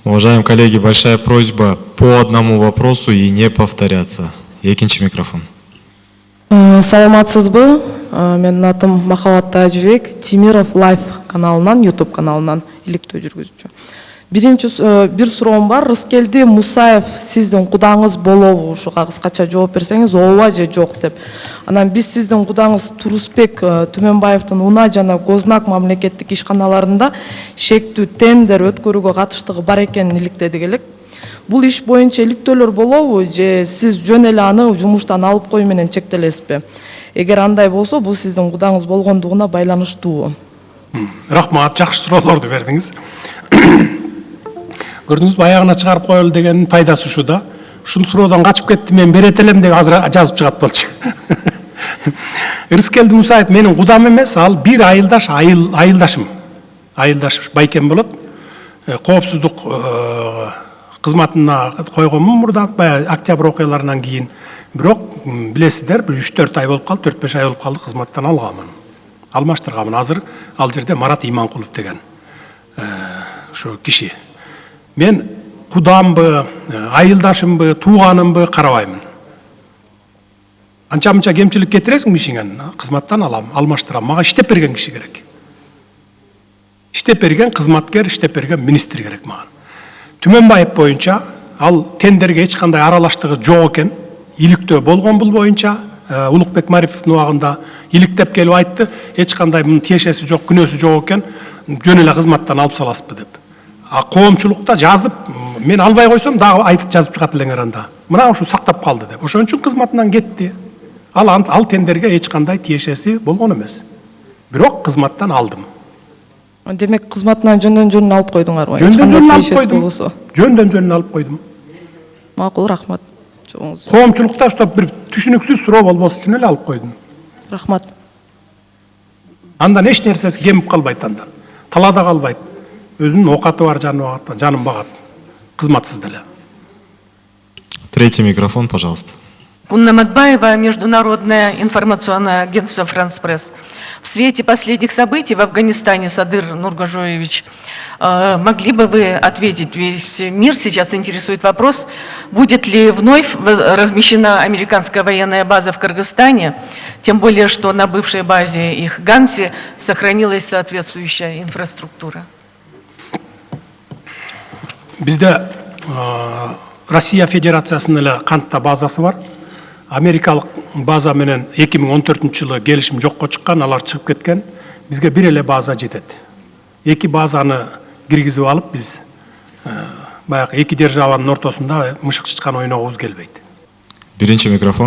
Уважаемые коллеги, большая просьба по одному вопросу и не повторяться. Екінші микрофон. Саламатсызбы? Менин атым Махабат Тажибек, Тимиров Лайф каналынан, YouTube каналынан иликтөө жүргүзчү. Бир суроом бар. Рыскелди Мусаев сиздин кудаңыз болобу? Ушуга кыскача жооп берсеңиз, ооба же жок деп. Анан биз сиздин кудаңыз Турусбек Түмөнбаевдин Уна жана Гознак мамлекеттик ишканаларында шектүү тендер өткөрүүгө катыштыгы бар экенин иликтедик элек. Бул иш боюнча иликтөөлөр болобу же сиз жөн эле аны жумуштан алып коюу менен чектелесизби? Эгер андай болсо, бул сиздин кудаңыз болгондугуна байланыштуубу? Рахмат, жакшы суроолорду бердиңиз. Көрдүңүзбү, аягына чыгарып коелу дегенин пайдасы ушу да. Ушул суроодон качып кетти, мен берет элем деп азыр жазып чыгат болчу. Рыскелди Мусаев менин кудам эмес, ал бир айылдашым байкен болот. Коопсуздук кызматына койгонмун мурда, октябрь окуяларынан кийин. Бирок билесиздер, 3-4 ай болуп калды, 4-5 ай болуп калды, кызматтан алганмын. Алмаштырганмын. Азыр ал жерде Марат Иманкулов деген ошо киши. Мен кудамбы, айылдашымбы, тууганымбы карабаймын. Анча-мынча кемчилик кетиресиң ишиңен, кызматтан алам, алмаштырам. Мага иштеп берген киши керек. Иштеп берген кызматкер, иштеп берген министр керек мага. Түмөнбаев боюнча ал тендерге эч кандай аралаштыгы жок экен. Иликтөө болгон бул боюнча Улукбек Мариповдун убагында иликтеп келип айтты, эч кандай мунун тиешеси жок, күнөөсү жок экен, жөн эле кызматтан алып саласызбы деп. А коомчулукта жазып, мен албай койсом дагы айтып жазып чыгат элеңер анда. Мына ушу сактап калды деп. Ошон үчүн кызматынан кетти. Ал тендерге эч кандай тиешеси болгон эмес. Бирок кызматтан алдым. Демек, кызматынан жөндөн алып койдуңарбы? Жөндөн алып койдум. Жөндөн алып койдум. Макул, рахмат. Коомчулукта ошто бир түшүнүксүз суроо болбош үчүн эле алып койдум. Рахмат. Андан эч нерсеси кемип калбайт андан. Талада калбайт. Өзүнүн оокаты бар жанын багат. Кызматсыз деле. Третий микрофон, пожалуйста. Пунна Матбаева, Международное информационное агентство «Франс Пресс». В свете последних событий в Афганистане, Садыр Нургажоевич, могли бы вы ответить, весь мир сейчас интересует вопрос, будет ли вновь размещена американская военная база в Кыргызстане, тем более, что на бывшей базе их Ганси сохранилась соответствующая инфраструктура? Бизде Россия Федерациясынын эле кантта базасы бар. Америкалык база менен 2014-жылы келишим жокко чыккан, алар чыгып кеткен. Бизге бир эле база жетет. Эки базаны киргизип алып, биз баягы эки державанын ортосунда мышык чычкан ойногубуз келбейт. Биринчи микрофон.